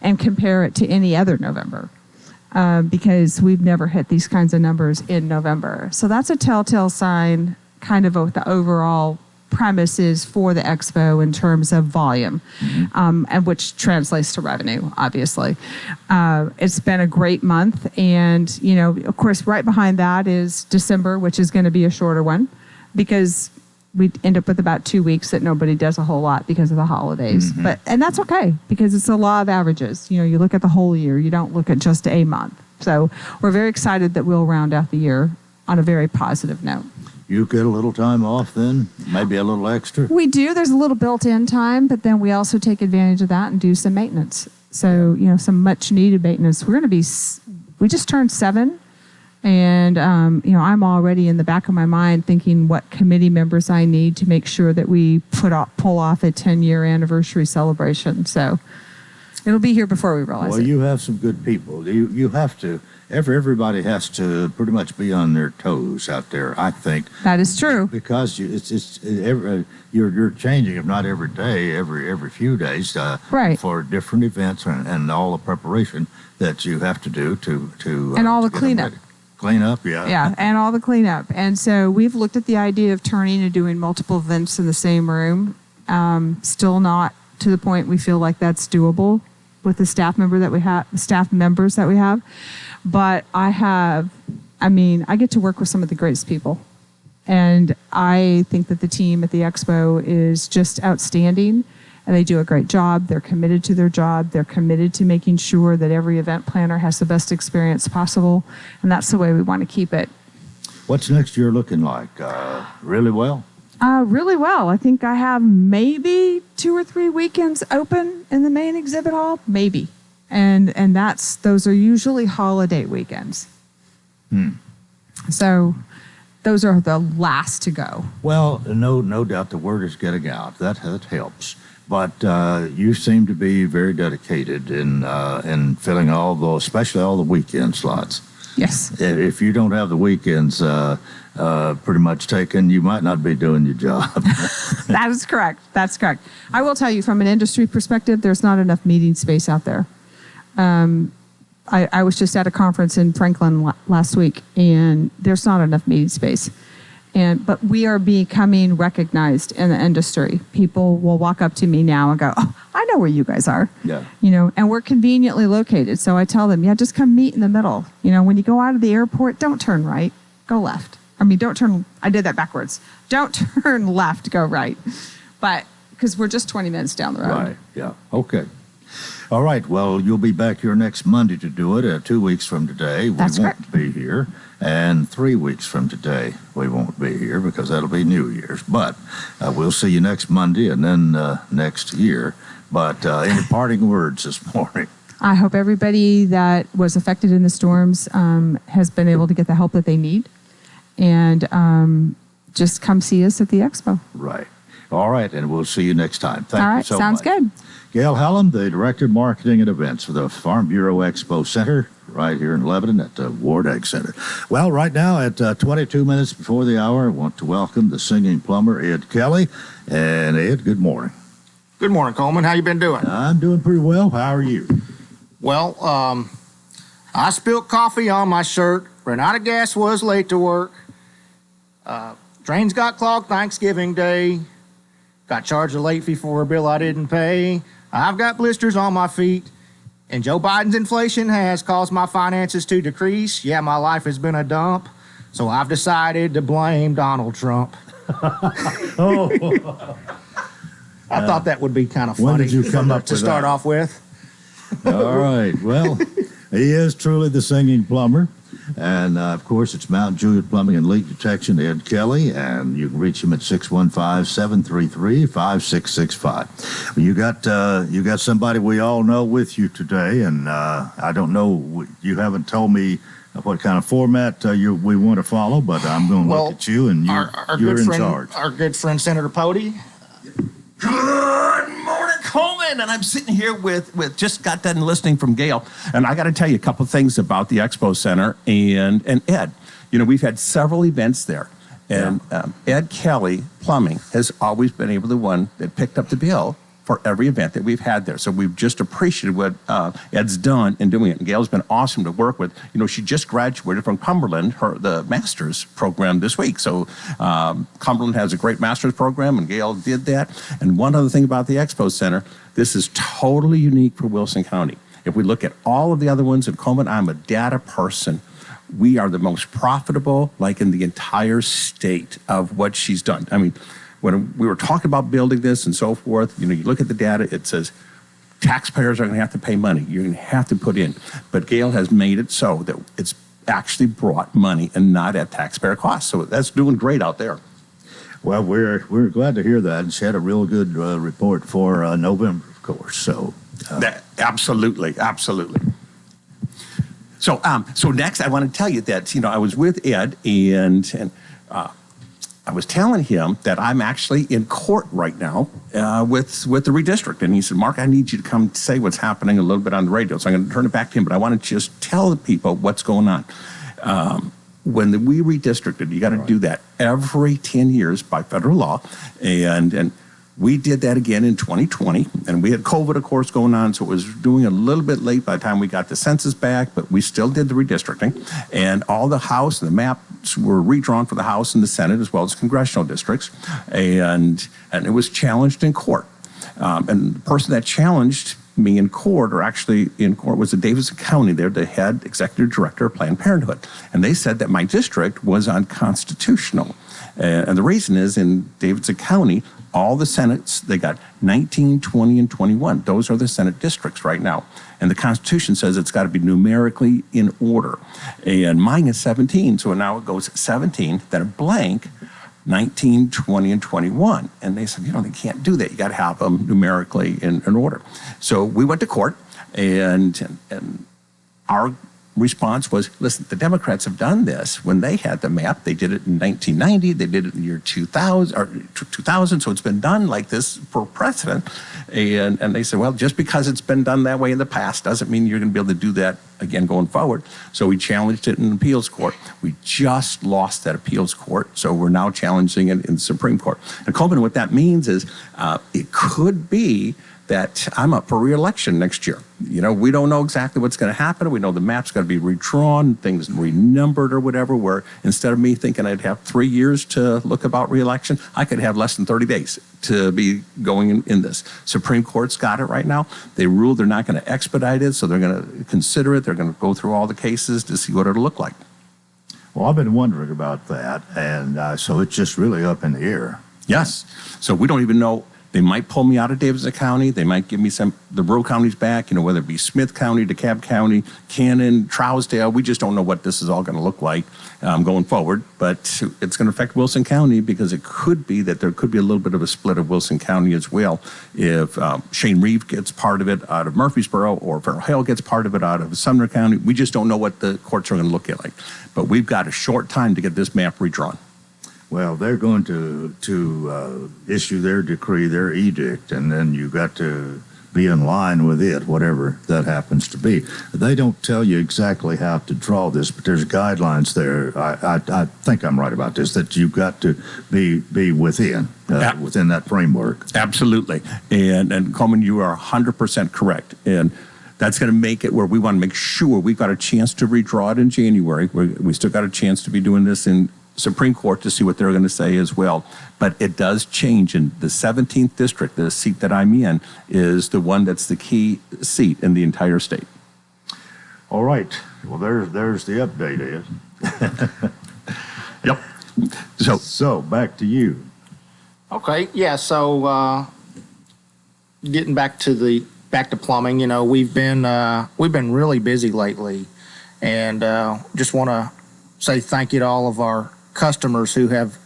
and compare it to any other November. Because we've never hit these kinds of numbers in November. So that's a telltale sign kind of the overall premises for the expo in terms of volume, and which translates to revenue, obviously. It's been a great month. And, of course, right behind that is December, which is going to be a shorter one because we end up with about 2 weeks that nobody does a whole lot because of the holidays. And that's okay because it's a law of averages. You look at the whole year. You don't look at just a month. So we're very excited that we'll round out the year on a very positive note. You get a little time off then? Maybe a little extra? We do. There's a little built-in time, but then we also take advantage of that and do some maintenance. So, some much-needed maintenance. We just turned 7. And, I'm already in the back of my mind thinking what committee members I need to make sure that we pull off a 10-year anniversary celebration. So it'll be here before we realize it. Well, you have some good people. You have to, everybody has to pretty much be on their toes out there, I think. That is true. Because you're changing, if not every day, every few days, right, for different events and all the preparation that you have to do to and all the cleanup. Clean up, yeah. Yeah, and all the cleanup. And so we've looked at the idea of turning and doing multiple events in the same room. Still not to the point we feel like that's doable with the staff members that we have. But I get to work with some of the greatest people. And I think that the team at the expo is just outstanding. And they do a great job. They're committed to their job. They're committed to making sure that every event planner has the best experience possible. And that's the way we want to keep it. What's next year looking like? Really well? Really well. I think I have maybe 2 or 3 weekends open in the main exhibit hall. Maybe. And those are usually holiday weekends. So those are the last to go. Well, no doubt the word is getting out. That helps. But you seem to be very dedicated in filling especially all the weekend slots. Yes. If you don't have the weekends pretty much taken, you might not be doing your job. That is correct. That's correct. I will tell you from an industry perspective, there's not enough meeting space out there. I was just at a conference in Franklin last week, and there's not enough meeting space. But we are becoming recognized in the industry. People will walk up to me now and go, "Oh, I know where you guys are." Yeah. And we're conveniently located. So I tell them, just come meet in the middle. When you go out of the airport, don't turn right, go left. Don't turn. I did that backwards. Don't turn left, go right. But because we're just 20 minutes down the road. Right. Yeah. Okay. All right. Well, you'll be back here next Monday to do it. 2 weeks from today, we won't be here. And 3 weeks from today, we won't be here because that'll be New Year's. But we'll see you next Monday and then next year. But any parting words this morning? I hope everybody that was affected in the storms has been able to get the help that they need. And just come see us at the expo. Right. All right. And we'll see you next time. Thank you so much. Sounds good. Gail Hallam, the Director of Marketing and Events for the Farm Bureau Expo Center right here in Lebanon at the Ward Ag Center. Well, right now at 22 minutes before the hour, I want to welcome the singing plumber, Ed Kelly. And Ed, good morning. Good morning, Coleman. How you been doing? I'm doing pretty well. How are you? Well, I spilled coffee on my shirt. Ran out of gas, was late to work. Drains got clogged Thanksgiving Day. Got charged a late fee for a bill I didn't pay. I've got blisters on my feet. And Joe Biden's inflation has caused my finances to decrease. Yeah, my life has been a dump. So I've decided to blame Donald Trump. Oh. I thought that would be kind of funny. When did you come up to with start that? off with? All right. Well, he is truly the singing plumber. And, of course, it's Mount Juliet Plumbing and Leak Detection, Ed Kelly, and you can reach him at 615-733-5665. You got somebody we all know with you today, and I don't know, you haven't told me what kind of format we want to follow, but I'm going to look at you, and you're in charge. Our good friend, Senator Pody. Good morning, Coleman. And I'm sitting here with just got done listening from Gail. And I got to tell you a couple things about the Expo Center and Ed. You know, we've had several events there. And Ed Kelly Plumbing has always been able to one that picked up the bill for every event that we've had there. So we've just appreciated what Ed's done in doing it. And Gail's been awesome to work with. You know, she just graduated from Cumberland, the master's program this week. So Cumberland has a great master's program, and Gail did that. And one other thing about the Expo Center, this is totally unique for Wilson County. If we look at all of the other ones in Coleman, I'm a data person. We are the most profitable, like in the entire state of what she's done. I mean, when we were talking about building this and so forth, you know, you look at the data, it says taxpayers are going to have to pay money. You're going to have to put in. But Gail has made it so that it's actually brought money and not at taxpayer cost. So that's doing great out there. Well, we're glad to hear that. And she had a real good report for November, of course. So absolutely. So next, I want to tell you that, you know, I was with Ed and I was telling him that I'm actually in court right now with the redistrict. And he said, Mark, I need you to come say what's happening a little bit on the radio. So I'm going to turn it back to him, but I want to just tell the people what's going on. When we redistricted, you got to do that every 10 years by federal law. And we did that again in 2020, and we had COVID, of course, going on, so it was doing a little bit late by the time we got the census back, but we still did the redistricting, and all the House and the maps were redrawn for the House and the Senate, as well as congressional districts, and it was challenged in court. And the person that challenged me in court, or actually in court, was the Davidson County. They're the head executive director of Planned Parenthood, and they said that my district was unconstitutional. And the reason is, in Davidson County, all the Senates, they got 19, 20, and 21. Those are the Senate districts right now. And the Constitution says it's got to be numerically in order. And mine is 17, so now it goes 17, then a blank, 19, 20, and 21. And they said, you know, they can't do that. You got to have them numerically in order. So we went to court, and our response was, listen, the Democrats have done this when they had the map. They did it in 1990. They did it in the year 2000. So it's been done like this for precedent. And they said, well, just because it's been done that way in the past doesn't mean you're going to be able to do that again going forward. So we challenged it in appeals court. We just lost that appeals court. So we're now challenging it in the Supreme Court. And Coleman, what that means is it could be that I'm up for re-election next year. You know, we don't know exactly what's going to happen. We know the map's got to be redrawn, things renumbered or whatever, where instead of me thinking I'd have 3 years to look about re-election, I could have less than 30 days to be going in this. Supreme Court's got it right now. They ruled they're not going to expedite it, so they're going to consider it. They're going to go through all the cases to see what it'll look like. Well, I've been wondering about that, and so it's just really up in the air. Yes. So we don't even know. They might pull me out of Davidson County. They might give me the rural counties back, you know, whether it be Smith County, DeKalb County, Cannon, Trousdale. We just don't know what this is all going to look like going forward. But it's going to affect Wilson County because it could be that there could be a little bit of a split of Wilson County as well. If Shane Reeve gets part of it out of Murfreesboro, or Farrell Hale gets part of it out of Sumner County, we just don't know what the courts are going to look like. But we've got a short time to get this map redrawn. Well, they're going to issue their decree, their edict, and then you got to be in line with it, whatever that happens to be. They don't tell you exactly how to draw this, but there's guidelines there. I think I'm right about this, that you've got to be within that framework. Absolutely. And Coleman, you are 100% correct. And that's going to make it where we want to make sure we've got a chance to redraw it in January. We still got a chance to be doing this in Supreme Court to see what they're going to say as well. But it does change in the 17th district. The seat that I'm in is the one that's the key seat in the entire state. All right. Well, there's the update, Ed. Yep. So back to you. Okay, yeah. So getting back to plumbing, you know, we've been really busy lately, and just want to say thank you to all of our customers who have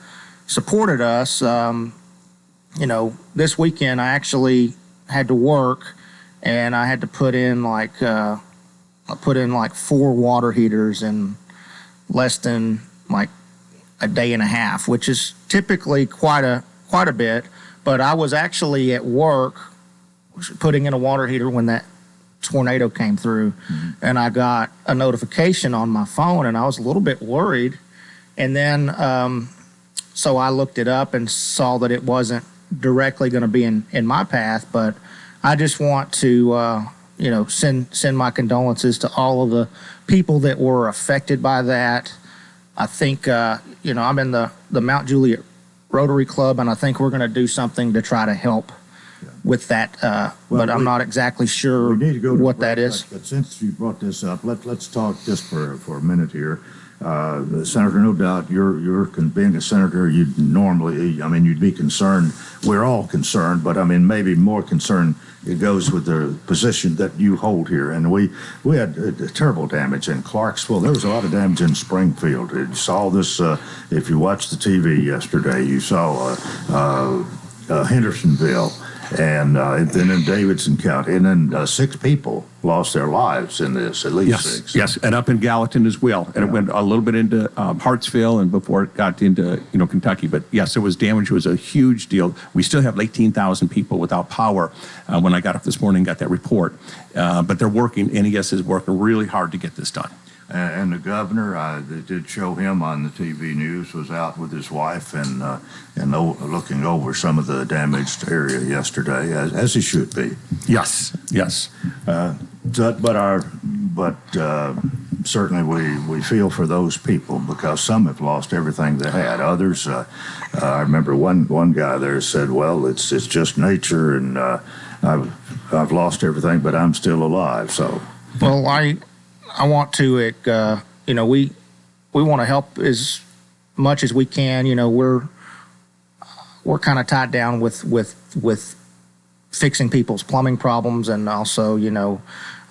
supported us. You know, this weekend I actually had to work, and I had to put in like 4 water heaters in less than like a day and a half, which is typically quite a bit. But I was actually at work putting in a water heater when that tornado came through, and I got a notification on my phone, and I was a little bit worried. And then so I looked it up and saw that it wasn't directly going to be in my path. But I just want to you know, send my condolences to all of the people that were affected by that. I think you know, I'm in the Mount Juliet Rotary Club, and I think we're going to do something to try to help with that. But I'm not exactly sure what that is. But since you brought this up, let's talk just for a minute here. Senator, no doubt, you're being a senator, you'd normally, I mean, you'd be concerned. We're all concerned, but I mean, maybe more concerned it goes with the position that you hold here. And we had terrible damage in Clarksville. There was a lot of damage in Springfield. You saw this, if you watched the TV yesterday, you saw Hendersonville. And then in Davidson County, and then 6 people lost their lives in this, at least 6. Yes, and up in Gallatin as well. And it went a little bit into Hartsville and before it got into, you know, Kentucky. But yes, it was damage. It was a huge deal. We still have 18,000 people without power. When I got up this morning, got that report. But they're working, NES is working really hard to get this done. And the governor, they did show him on the TV news, was out with his wife and looking over some of the damaged area yesterday, as he should be. Yes. But certainly we feel for those people because some have lost everything they had. Others, I remember one guy there said, "Well, it's just nature, and I've lost everything, but I'm still alive." So, well, I want to, you know, we want to help as much as we can. You know, we're kind of tied down with fixing people's plumbing problems, and also, you know,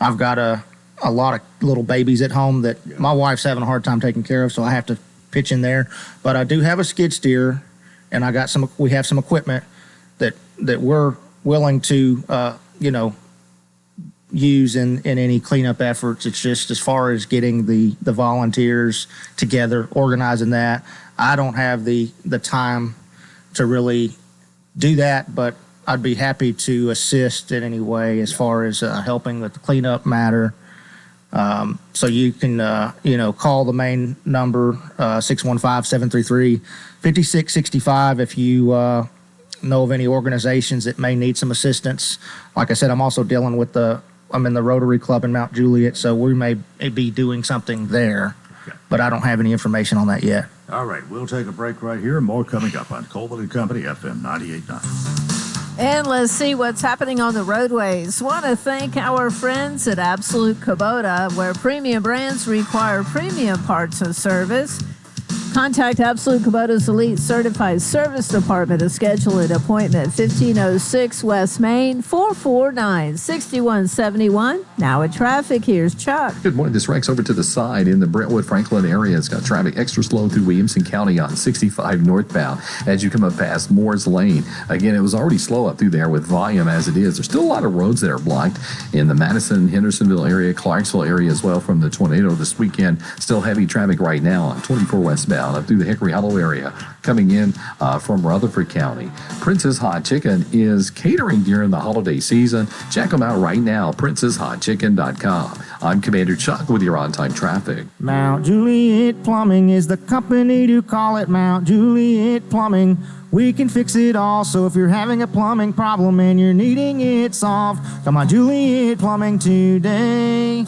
I've got a lot of little babies at home that my wife's having a hard time taking care of, so I have to pitch in there. But I do have a skid steer, and we have some equipment that we're willing to, you know, use in any cleanup efforts. It's just as far as getting the volunteers together, organizing that. I don't have the time to really do that, but I'd be happy to assist in any way as far as helping with the cleanup matter. So you can, you know, call the main number, 615-733-5665 if you know of any organizations that may need some assistance. Like I said, I'm also dealing with I'm in the Rotary Club in Mount Juliet, so we may be doing something there, but I don't have any information on that yet. All right, we'll take a break right here. More coming up on Coleman and Company, FM 98.9. And let's see what's happening on the roadways. Want to thank our friends at Absolute Kubota, where premium brands require premium parts and service. Contact Absolute Kubota's Elite Certified Service Department to schedule an appointment. 1506 West Main, 449-6171. Now at traffic, here's Chuck. Good morning. This wreck's over to the side in the Brentwood, Franklin area. It's got traffic extra slow through Williamson County on 65 northbound as you come up past Moore's Lane. Again, it was already slow up through there with volume as it is. There's still a lot of roads that are blocked in the Madison, Hendersonville area, Clarksville area as well from the tornado this weekend. Still heavy traffic right now on 24 westbound up through the Hickory Hollow area coming in from Rutherford County. Prince's Hot Chicken is catering during the holiday season. Check them out right now, princeshotchicken.com. I'm Commander Chuck with your on-time traffic. Mount Juliet Plumbing is the company to call it. Mount Juliet Plumbing. We can fix it all. So if you're having a plumbing problem and you're needing it solved, come on, Juliet Plumbing today.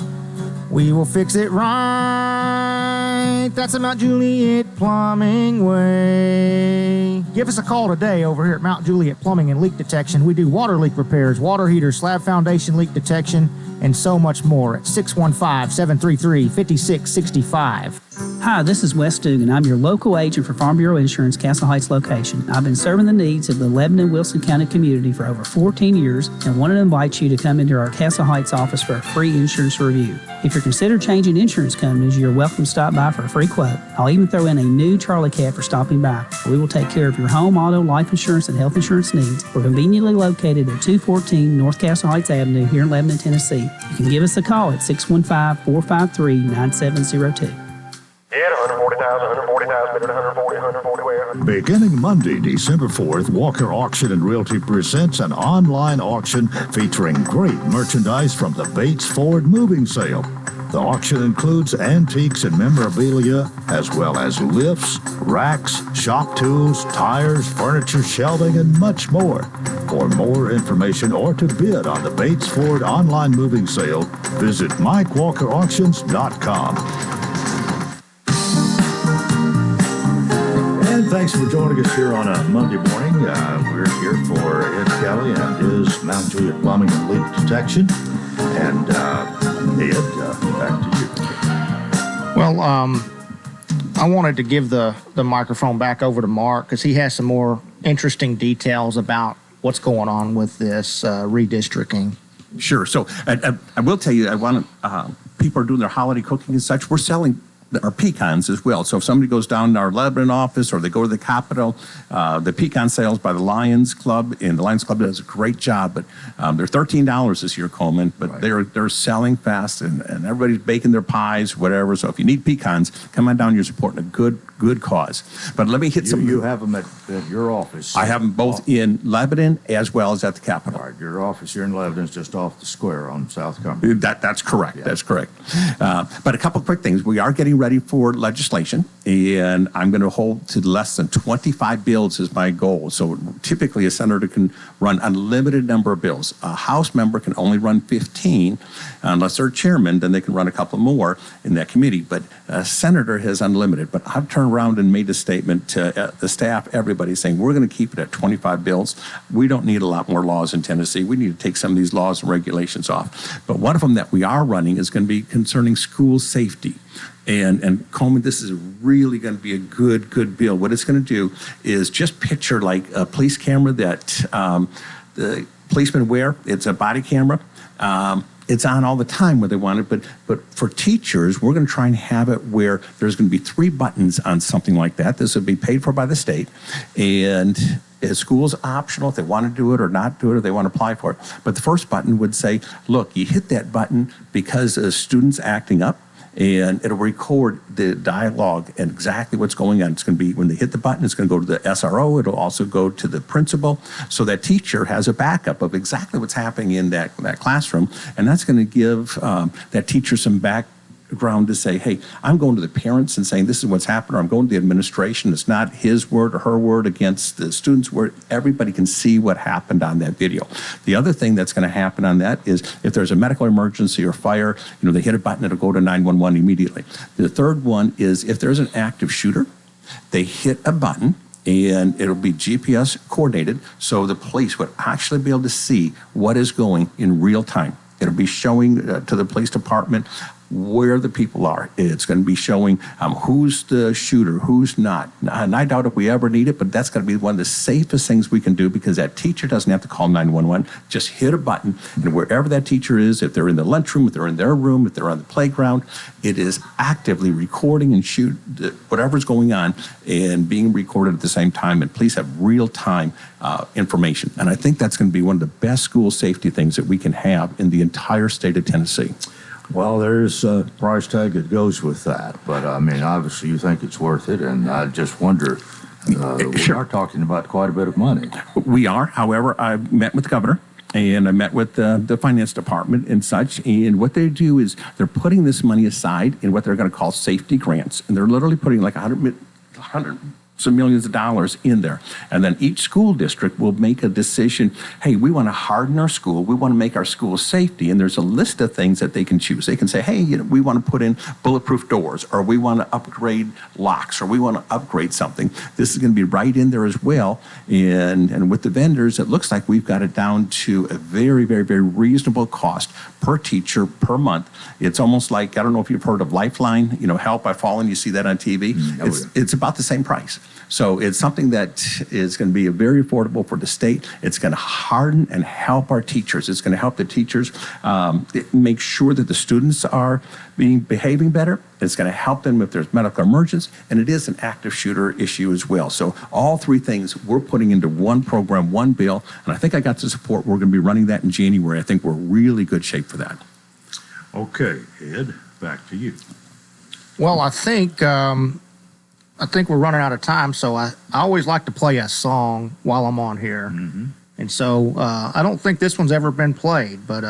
We will fix it right. that's the Mount Juliet Plumbing way. Give us a call today over here at Mount Juliet Plumbing and Leak Detection. We do water leak repairs, water heaters, slab foundation leak detection, and so much more at 615-733-5665. Hi, this is Wes Dugan. I'm your local agent for Farm Bureau Insurance, Castle Heights location. I've been serving the needs of the Lebanon-Wilson County community for over 14 years and wanted to invite you to come into our Castle Heights office for a free insurance review. If you're considering changing insurance companies, you're welcome to stop by for a free quote. I'll even throw in a new Charlie Cat for stopping by. We will take care of your home, auto, life insurance, and health insurance needs. We're conveniently located at 214 North Castle Heights Avenue here in Lebanon, Tennessee. You can give us a call at 615-453-9702. Yeah, 140,000, 140,000, 140 where? Beginning Monday, December 4th, Walker Auction and Realty presents an online auction featuring great merchandise from the Bates Ford moving sale. The auction includes antiques and memorabilia, as well as lifts, racks, shop tools, tires, furniture, shelving, and much more. For more information or to bid on the Bates Ford online moving sale, visit MikeWalkerAuctions.com. And thanks for joining us here on a Monday morning. We're here for Ed Kelly and his Mount Juliet Plumbing and Leak Detection. And Ed, back to you. Well, I wanted to give the microphone back over to Mark because he has some more interesting details about what's going on with this redistricting. Sure. So I will tell you, people are doing their holiday cooking and such. We're selling our pecans as well. So if somebody goes down to our Lebanon office or they go to the Capitol, the pecan sales by the Lions Club, and the Lions Club does a great job, but they're $13 this year, Coleman, but right. they're selling fast and everybody's baking their pies, whatever. So if you need pecans, come on down. You're supporting a good cause. But let me hit some. You have them at your office. I have them both in Lebanon as well as at the Capitol. All right, your office here in Lebanon is just off the square on South Cumberland. That's correct. Yeah. That's correct. But a couple quick things. We are getting ready for legislation, and I'm going to hold to less than 25 bills is my goal. So typically a senator can run unlimited number of bills. A House member can only run 15 unless they're chairman, then they can run a couple more in that committee. But a senator has unlimited. But I've turned around and made a statement to the staff, everybody, saying we're going to keep it at 25 bills. We don't need a lot more laws in Tennessee. We need to take some of these laws and regulations off. But one of them that we are running is going to be concerning school safety. And Coleman, this is really going to be a good bill. What it's going to do is just picture like a police camera that the policemen wear. It's a body camera. It's on all the time where they want it, but for teachers, we're going to try and have it where there's going to be 3 buttons on something like that. This will be paid for by the state, and school's optional if they want to do it or not do it, or they want to apply for it. But the first button would say, look, you hit that button because a student's acting up, and it'll record the dialogue and exactly what's going on. It's going to be, when they hit the button, it's going to go to the SRO. It'll also go to the principal. So that teacher has a backup of exactly what's happening in that classroom. And that's going to give that teacher some background to say, hey, I'm going to the parents and saying this is what's happened, or I'm going to the administration. It's not his word or her word against the student's word. Everybody can see what happened on that video. The other thing that's going to happen on that is if there's a medical emergency or fire, they hit a button, it'll go to 911 immediately. The third one is if there's an active shooter, they hit a button and it'll be GPS coordinated, so the police would actually be able to see what is going in real time. It'll be showing to the police department where the people are. It's going to be showing who's the shooter, who's not. And I doubt if we ever need it, but that's going to be one of the safest things we can do, because that teacher doesn't have to call 911. Just hit a button, and wherever that teacher is, if they're in the lunchroom, if they're in their room, if they're on the playground, it is actively recording and shoot whatever's going on and being recorded at the same time, and police have real-time information. And I think that's going to be one of the best school safety things that we can have in the entire state of Tennessee. Well, there's a price tag that goes with that, but I mean, obviously you think it's worth it, and I just wonder, we are talking about quite a bit of money. We are. However, I met with the governor, and I met with the finance department and such, and what they do is they're putting this money aside in what they're going to call safety grants, and they're literally putting like $100 of millions of dollars in there. And then each school district will make a decision, hey, we want to harden our school. We want to make our school safety. And there's a list of things that they can choose. They can say, hey, we want to put in bulletproof doors, or we want to upgrade locks, or we want to upgrade something. This is going to be right in there as well. And with the vendors, it looks like we've got it down to a very, very, very reasonable cost per teacher per month. It's almost like, I don't know if you've heard of Lifeline, Help I Fallen, you see that on TV. It's about the same price. So it's something that is going to be very affordable for the state. It's going to harden and help our teachers. It's going to help the teachers make sure that the students are behaving better. It's going to help them if there's medical emergency, and it is an active shooter issue as well. So all three things we're putting into one program, one bill, and I think I got the support. We're going to be running that in January. I think we're really good shape for that. Okay, Ed, back to you. Well, I think we're running out of time, so I always like to play a song while I'm on here. Mm-hmm. And so I don't think this one's ever been played, but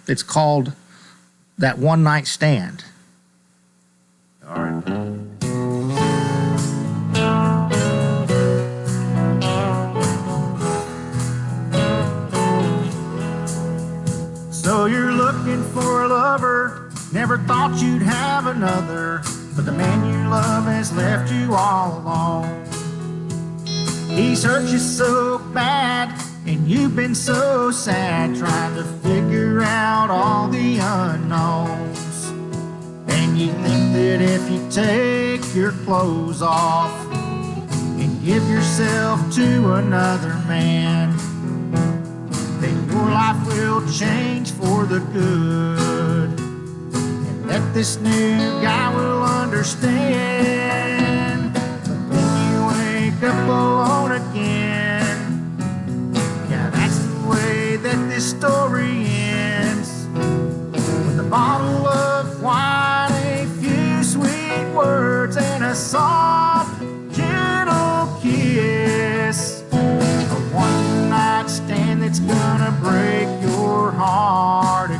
it's called That One Night Stand. All right. So you're looking for a lover, never thought you'd have another, but the man you love has left you all alone. He's hurt you so bad, and you've been so sad, trying to figure out all the unknowns. And you think that if you take your clothes off and give yourself to another man, then your life will change for the good, and that this new guy will understand. But then you wake up alone again. Yeah, that's the way that this story ends, with a bottle of wine, a few sweet words, and a soft, gentle kiss. A one-night stand that's gonna break your heart again.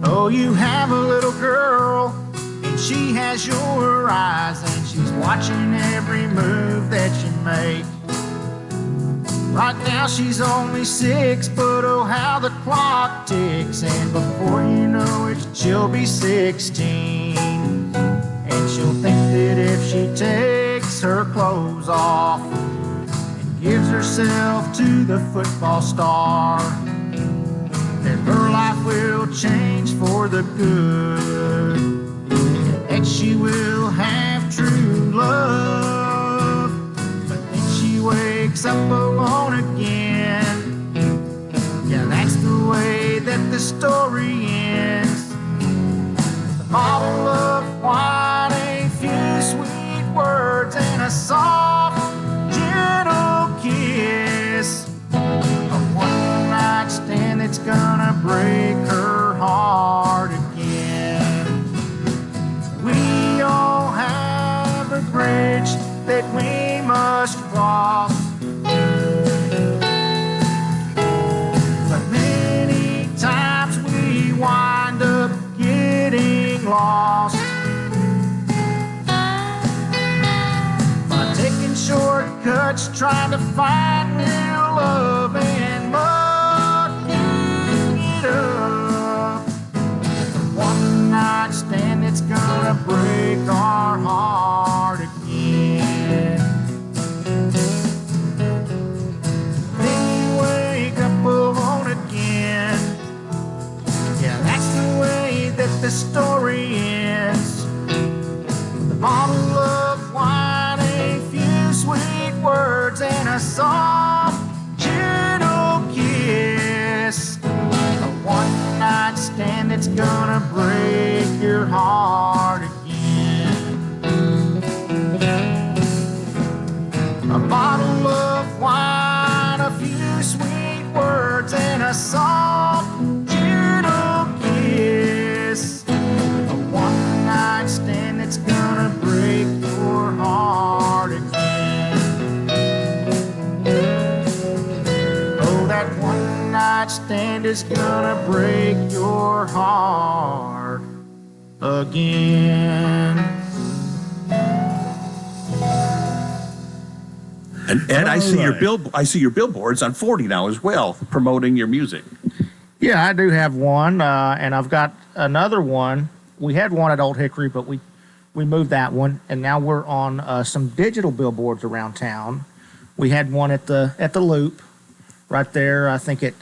Oh, you have a little girl, and she has your eyes, and she's watching every move that you make. Right now she's only 6, but oh how the clock ticks, and before you know it she'll be 16. And she'll think that if she takes her clothes off and gives herself to the football star, that her life will change for the good, and that she will have true love. But then she wakes up alone again. Yeah, that's the way that the story ends. A bottle of wine, a few sweet words, and a soft, gentle kiss. A one-night stand that's gonna break her heart again. We all have a bridge that we must cross, but many times we wind up getting lost by taking shortcuts, trying to find real love and mucking it up. The one-night stand that's gonna break our heart again. Then you wake up alone again. Yeah, that's the way that the story ends. With a bottle of wine, a few sweet words, and a soft, gentle kiss. A one-night stand that's gonna break your heart again. A bottle of wine, a few sweet words, and a soft, gentle kiss. A one-night stand that's gonna break your heart again. understand it's gonna break your heart again. And Ed, I see your billboards on 40 now as well, promoting your music. Yeah, I do have one, and I've got another one. We had one at Old Hickory, but we moved that one, and now we're on some digital billboards around town. We had one at the Loop, right there. I think at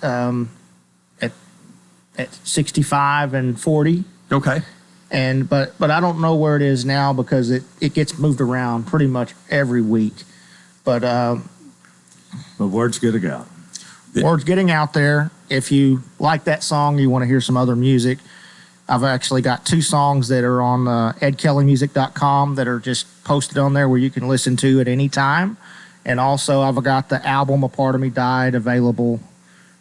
65 and 40. Okay. And but I don't know where it is now because it gets moved around pretty much every week. But word's getting out. Word's getting out there. If you like that song, you want to hear some other music, I've actually got 2 songs that are on edkellymusic.com that are just posted on there where you can listen to at any time. And also, I've got the album A Part of Me Died available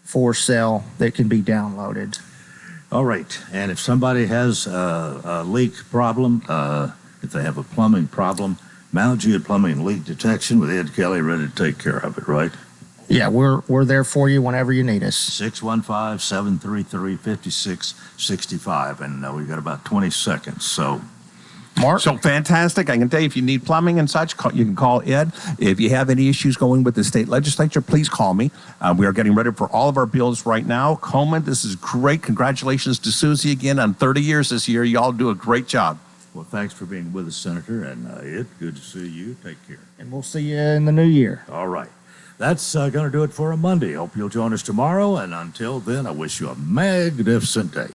for sale that can be downloaded. All right. And if somebody has a leak problem, if they have a plumbing problem, Mount Jude Plumbing and Leak Detection with Ed Kelly ready to take care of it, right? Yeah, we're there for you whenever you need us. 615-733-5665. And we've got about 20 seconds. So, Mark? So fantastic. I can tell you if you need plumbing and such, you can call Ed. If you have any issues going with the state legislature, please call me. We are getting ready for all of our bills right now. Coleman, this is great. Congratulations to Susie again on 30 years this year. You all do a great job. Well, thanks for being with us, Senator. And Ed, good to see you. Take care. And we'll see you in the new year. All right. That's going to do it for a Monday. Hope you'll join us tomorrow. And until then, I wish you a magnificent day.